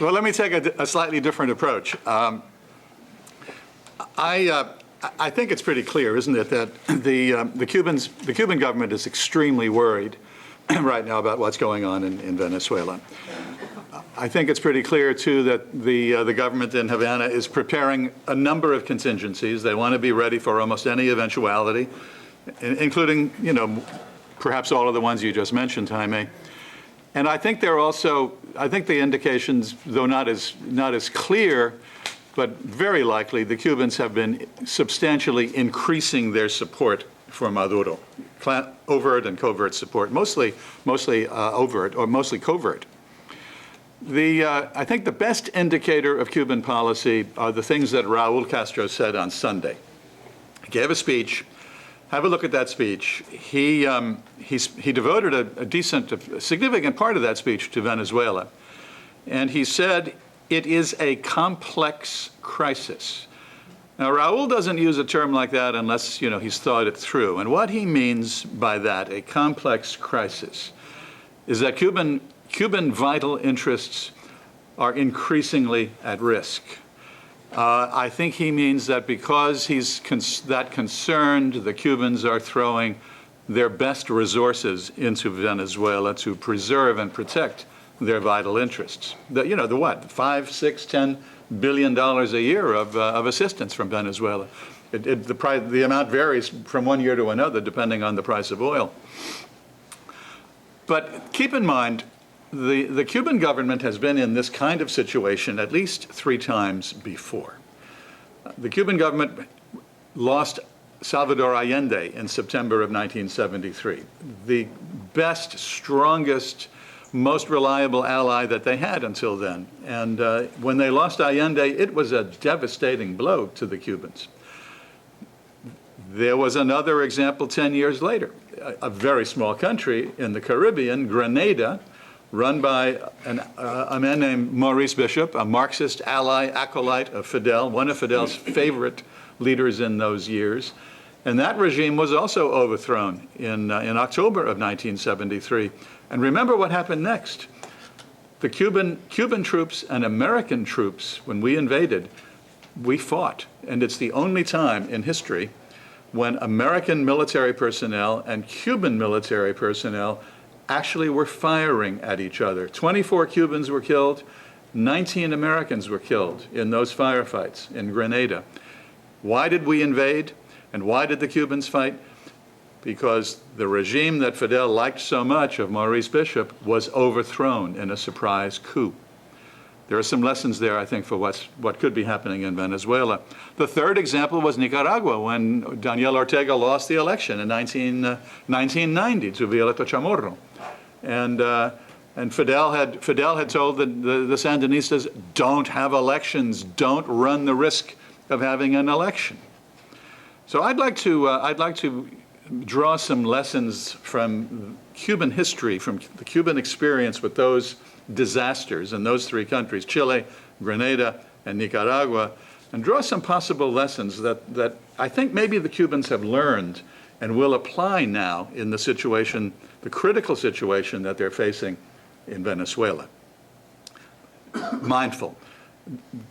Well, let me take a slightly different approach. I think it's pretty clear, isn't it, that the Cuban government is extremely worried right now about what's going on in Venezuela. I think it's pretty clear, too, that the government in Havana is preparing a number of contingencies. They want to be ready for almost any eventuality, including, you know, perhaps all of the ones you just mentioned, Jaime. And I think they're also, I think the indications, though not as clear, but very likely, the Cubans have been substantially increasing their support for Maduro, overt and covert support, mostly overt or mostly covert. I think the best indicator of Cuban policy are the things that Raul Castro said on Sunday. He gave a speech. Have a look at that speech. He devoted a significant part of that speech to Venezuela. And he said, it is a complex crisis. Now, Raul doesn't use a term like that unless, you know, he's thought it through. And what he means by that, a complex crisis, is that Cuban vital interests are increasingly at risk. I think he means that because he's that concerned, the Cubans are throwing their best resources into Venezuela to preserve and protect their vital interests. You know, the what? 5, 6, 10 billion dollars a year of assistance from Venezuela. The amount varies from one year to another depending on the price of oil. But keep in mind, the Cuban government has been in this kind of situation at least 3 times before. The Cuban government lost Salvador Allende in September of 1973, the best, strongest, most reliable ally that they had until then. And when they lost Allende, it was a devastating blow to the Cubans. There was another example 10 years later, a very small country in the Caribbean, Grenada, run by a man named Maurice Bishop, a Marxist ally, acolyte of Fidel, one of Fidel's favorite leaders in those years. And that regime was also overthrown in October of 1973. And remember what happened next. The Cuban troops and American troops, when we invaded, we fought. And it's the only time in history when American military personnel and Cuban military personnel actually were firing at each other. 24 Cubans were killed, 19 Americans were killed in those firefights in Grenada. Why did we invade and why did the Cubans fight? Because the regime that Fidel liked so much of Maurice Bishop was overthrown in a surprise coup. There are some lessons there, I think, for what could be happening in Venezuela. The third example was Nicaragua, when Daniel Ortega lost the election in 1990 to Violeta Chamorro. And Fidel had told the Sandinistas, don't have elections, don't run the risk of having an election. So I'd like to draw some lessons from Cuban history, from the Cuban experience with those disasters in those 3 countries, Chile, Grenada, and Nicaragua, and draw some possible lessons that I think maybe the Cubans have learned and will apply now in the situation, the critical situation that they're facing in Venezuela. Mindful,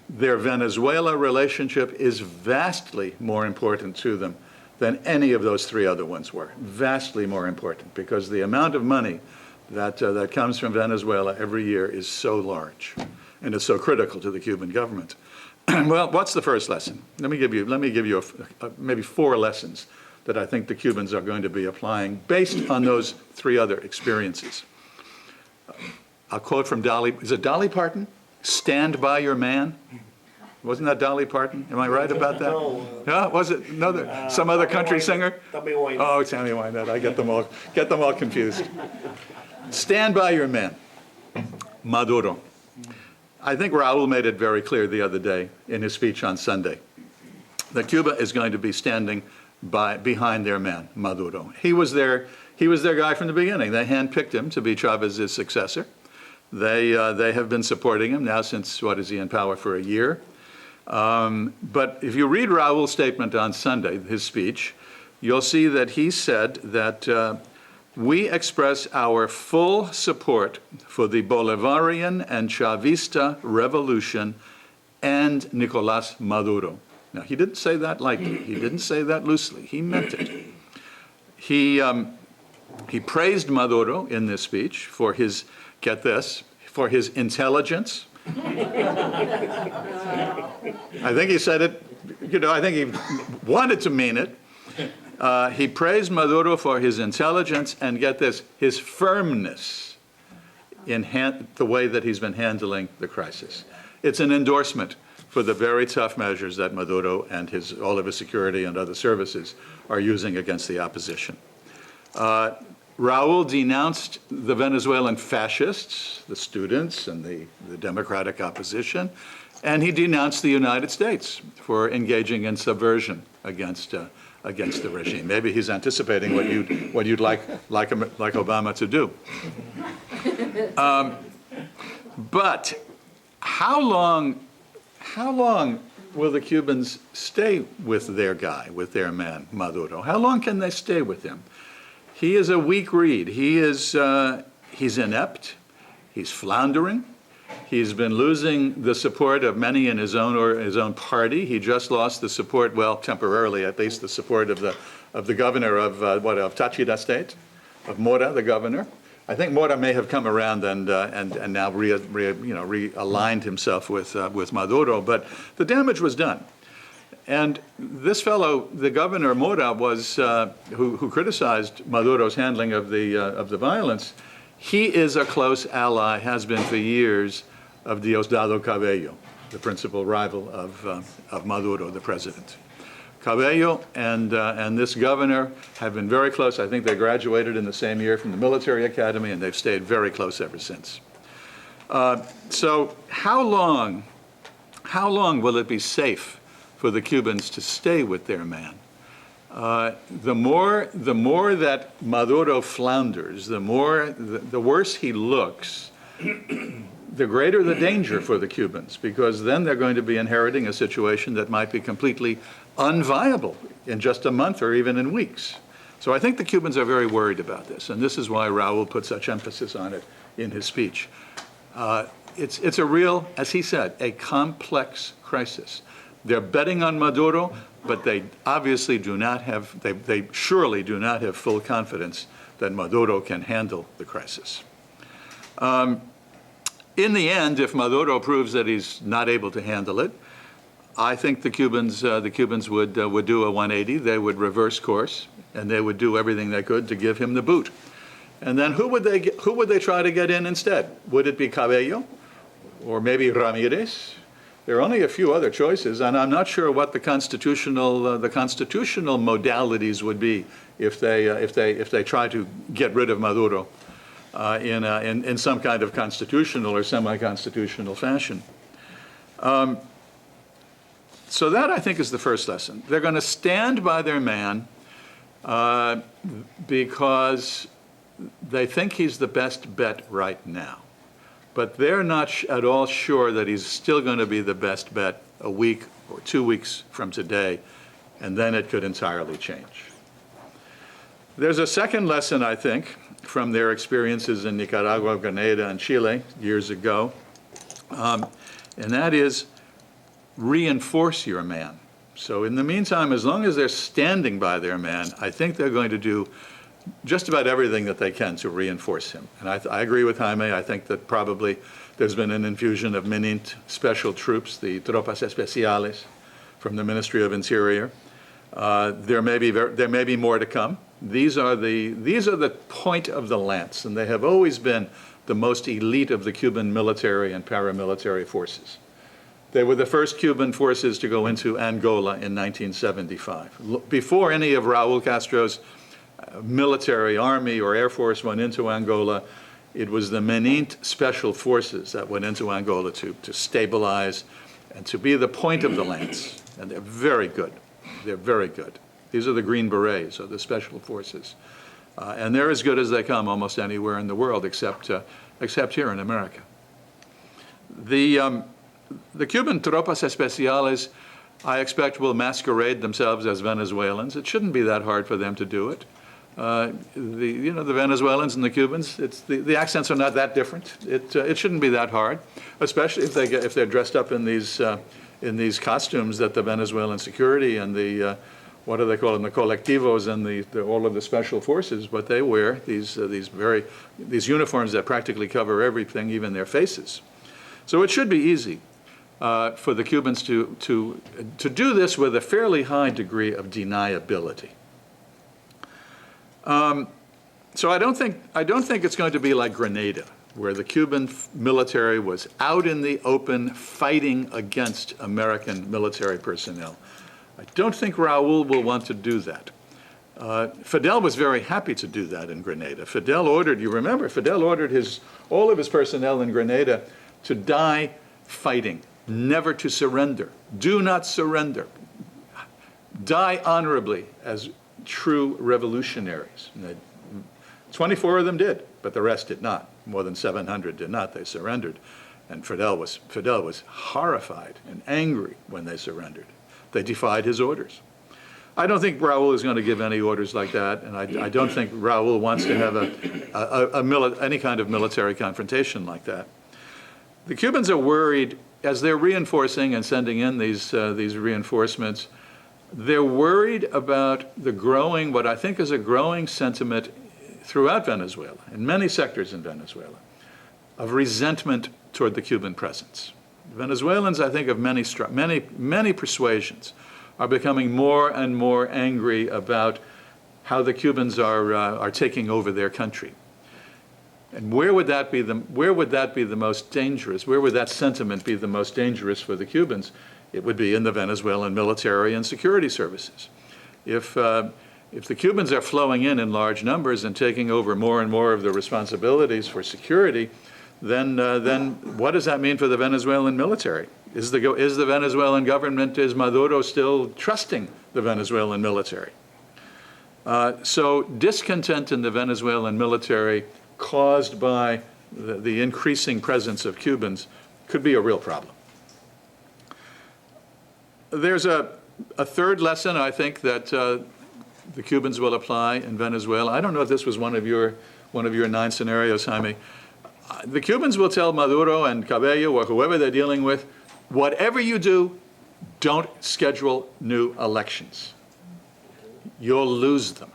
their Venezuela relationship is vastly more important to them than any of those 3 other ones were, vastly more important, because the amount of money that comes from Venezuela every year is so large and is so critical to the Cuban government. Well, what's the first lesson? Let me give you maybe 4 lessons that I think the Cubans are going to be applying based on those 3 other experiences. I'll quote from is it Dolly Parton? Stand by your man. Wasn't that Dolly Parton? Am I right about that? No. Yeah, was it some other country singer? Tammy Wynette. Oh, Tammy Wynette. I get them all confused. Stand by your man, Maduro. I think Raul made it very clear the other day in his speech on Sunday that Cuba is going to be standing behind their man, Maduro. He was their guy from the beginning. They handpicked him to be Chavez's successor. They have been supporting him now since, what is he in power for a year? But if you read Raul's statement on Sunday, his speech, you'll see that he said that We express our full support for the Bolivarian and Chavista revolution and Nicolás Maduro. Now, he didn't say that lightly. He didn't say that loosely. He meant it. He praised Maduro in this speech for his, get this, for his intelligence. I think he said it, I think he wanted to mean it. He praised Maduro for his intelligence and, get this, his firmness in the way that he's been handling the crisis. It's an endorsement for the very tough measures that Maduro and all of his security and other services are using against the opposition. Raul denounced the Venezuelan fascists, the students and the democratic opposition, and he denounced the United States for engaging in subversion against the regime. Maybe he's anticipating what you'd like Obama to do. But how long will the Cubans stay with their guy, with their man, Maduro? How long can they stay with him? He is a weak reed. He's inept. He's floundering. He's been losing the support of many in his own party. He just lost the support, well, temporarily at least, the support of the governor of Táchira State, of Mora, the governor. I think Mora may have come around and now realigned himself with Maduro, but the damage was done. And this fellow, the governor Mora, was who criticized Maduro's handling of the violence. He is a close ally, has been for years, of Diosdado Cabello, the principal rival of Maduro, the president. Cabello and this governor have been very close. I think they graduated in the same year from the military academy, and they've stayed very close ever since. So how long will it be safe for the Cubans to stay with their man? The more that Maduro flounders, the worse he looks, the greater the danger for the Cubans, because then they're going to be inheriting a situation that might be completely unviable in just a month or even in weeks. So I think the Cubans are very worried about this, and this is why Raul put such emphasis on it in his speech. It's a real, as he said, a complex crisis. They're betting on Maduro, but they obviously do not have, they surely do not have full confidence that Maduro can handle the crisis. In the end, if Maduro proves that he's not able to handle it, I think the Cubans would do a 180. They would reverse course, and they would do everything they could to give him the boot. And then who would they try to get in instead? Would it be Cabello, or maybe Ramirez? There are only a few other choices, and I'm not sure what the constitutional modalities would be if they try to get rid of Maduro in some kind of constitutional or semi-constitutional fashion. So that, I think, is the first lesson. They're going to stand by their man because they think he's the best bet right now. But they're not at all sure that he's still going to be the best bet a week or 2 weeks from today, and then it could entirely change. There's a second lesson, I think, from their experiences in Nicaragua, Grenada, and Chile years ago, and that is reinforce your man. So in the meantime, as long as they're standing by their man, I think they're going to do just about everything that they can to reinforce him. And I agree with Jaime. I think that probably there's been an infusion of MININT special troops, the Tropas Especiales, from the Ministry of Interior. There may be more to come. These are the point of the lance, and they have always been the most elite of the Cuban military and paramilitary forces. They were the first Cuban forces to go into Angola in 1975. Before any of Raul Castro's military, army, or air force went into Angola, it was the MININT special forces that went into Angola to stabilize and to be the point of the lance. And they're very good. They're very good. These are the Green Berets, or the special forces. And they're as good as they come almost anywhere in the world, except here in America. The Cuban Tropas Especiales, I expect, will masquerade themselves as Venezuelans. It shouldn't be that hard for them to do it. The Venezuelans and the Cubans, the accents are not that different. It shouldn't be that hard, especially if they're dressed up in these costumes that the Venezuelan security and the what do they call them, the colectivos and all of the special forces, what they wear, these uniforms that practically cover everything, even their faces. So it should be easy for the Cubans to do this with a fairly high degree of deniability. So I don't think it's going to be like Grenada, where the Cuban military was out in the open fighting against American military personnel. I don't think Raul will want to do that. Fidel was very happy to do that in Grenada. Fidel ordered all of his personnel in Grenada to die fighting, never to surrender. Do not surrender. Die honorably as true revolutionaries. 24 of them did, but the rest did not. More than 700 did not. They surrendered. And Fidel was horrified and angry when they surrendered. They defied his orders. I don't think Raul is going to give any orders like that, and I don't think Raul wants to have any kind of military confrontation like that. The Cubans are worried, as they're reinforcing and sending in these reinforcements, they're worried about what I think is a growing sentiment throughout Venezuela, in many sectors in Venezuela, of resentment toward the Cuban presence. Venezuelans, I think, of many persuasions, are becoming more and more angry about how the Cubans are taking over their country. And where would that be the most dangerous? Where would that sentiment be the most dangerous for the Cubans? It would be in the Venezuelan military and security services. If the Cubans are flowing in large numbers and taking over more and more of the responsibilities for security, then what does that mean for the Venezuelan military? Is the Venezuelan government, is Maduro still trusting the Venezuelan military? So discontent in the Venezuelan military caused by the increasing presence of Cubans could be a real problem. There's a third lesson, I think, that the Cubans will apply in Venezuela. I don't know if this was one of your 9 scenarios, Jaime. The Cubans will tell Maduro and Cabello or whoever they're dealing with, whatever you do, don't schedule new elections. You'll lose them.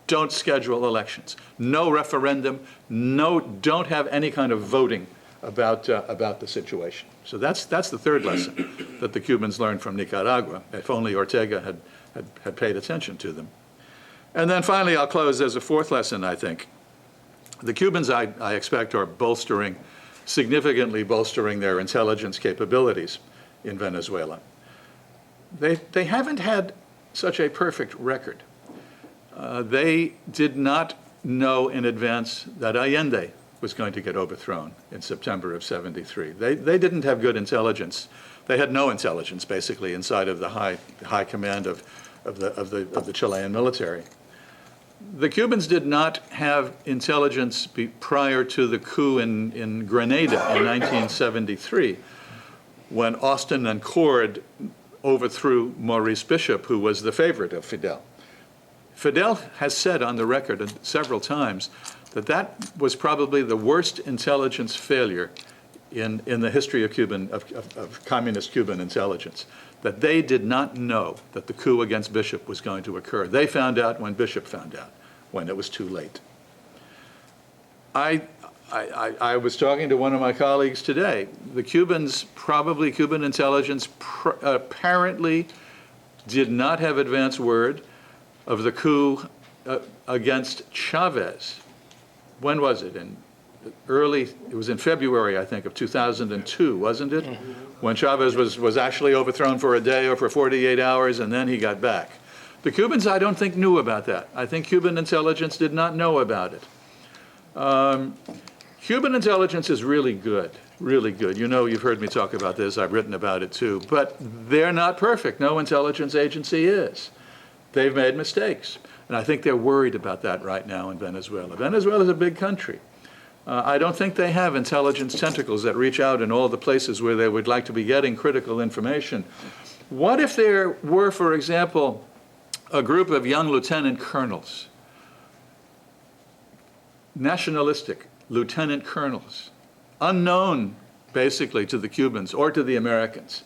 Don't schedule elections. No referendum. Don't have any kind of voting about the situation. So that's the third lesson that the Cubans learned from Nicaragua. If only Ortega had paid attention to them. And then finally, I'll close. There's a fourth lesson, I think. The Cubans, I expect, are significantly bolstering their intelligence capabilities in Venezuela. They haven't had such a perfect record. They did not know in advance that Allende was going to get overthrown in September of '73. They didn't have good intelligence. They had no intelligence, basically, inside of the high command of the Chilean military. The Cubans did not have intelligence prior to the coup in Grenada in 1973, when Austin and Cord overthrew Maurice Bishop, who was the favorite of Fidel. Fidel has said on the record several times that was probably the worst intelligence failure in the history of communist Cuban intelligence, that they did not know that the coup against Bishop was going to occur. They found out when Bishop found out, when it was too late. I was talking to one of my colleagues today. The Cubans, probably Cuban intelligence, apparently did not have advance word of the coup against Chavez. When was it? It was in February, I think, of 2002, wasn't it? Mm-hmm. When Chavez was actually overthrown for a day or for 48 hours, and then he got back. The Cubans, I don't think, knew about that. I think Cuban intelligence did not know about it. Cuban intelligence is really good, really good. You know, you've heard me talk about this. I've written about it, too. But they're not perfect. No intelligence agency is. They've made mistakes. And I think they're worried about that right now in Venezuela. Venezuela is a big country. I don't think they have intelligence tentacles that reach out in all the places where they would like to be getting critical information. What if there were, for example, a group of young lieutenant colonels nationalistic lieutenant colonels, unknown basically to the Cubans or to the Americans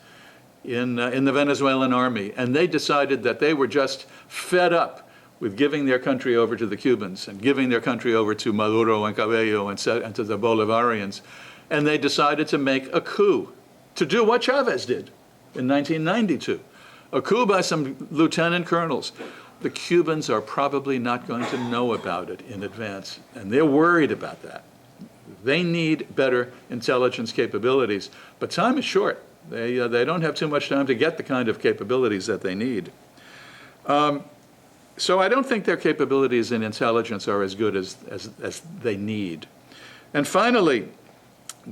in the Venezuelan army, and they decided that they were just fed up with giving their country over to the Cubans and giving their country over to Maduro and Cabello and to the Bolivarians, and they decided to make a coup, to do what Chavez did in 1992, a coup by some lieutenant colonels. The Cubans are probably not going to know about it in advance, and they're worried about that. They need better intelligence capabilities, but time is short. They don't have too much time to get the kind of capabilities that they need. So I don't think their capabilities in intelligence are as good as they need. And finally,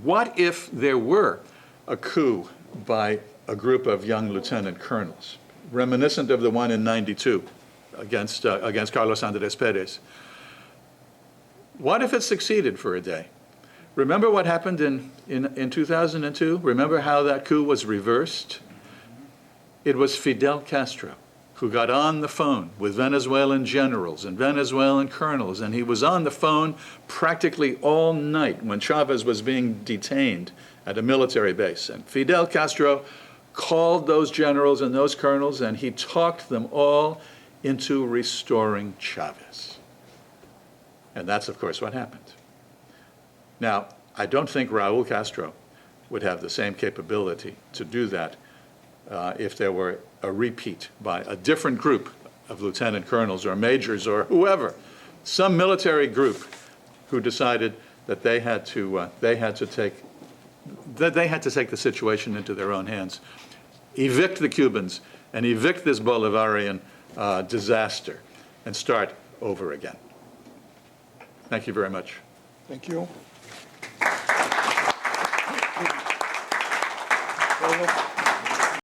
what if there were a coup by a group of young lieutenant colonels, reminiscent of the one in '92 against Carlos Andrés Pérez? What if it succeeded for a day? Remember what happened in 2002? Remember how that coup was reversed? It was Fidel Castro who got on the phone with Venezuelan generals and Venezuelan colonels, and he was on the phone practically all night when Chavez was being detained at a military base. And Fidel Castro called those generals and those colonels, and he talked them all into restoring Chavez. And that's, of course, what happened. Now, I don't think Raul Castro would have the same capability to do that if there were a repeat by a different group of lieutenant colonels or majors or whoever, some military group who decided that they had to take the situation into their own hands, evict the Cubans, and evict this Bolivarian disaster, and start over again. Thank you very much. Thank you.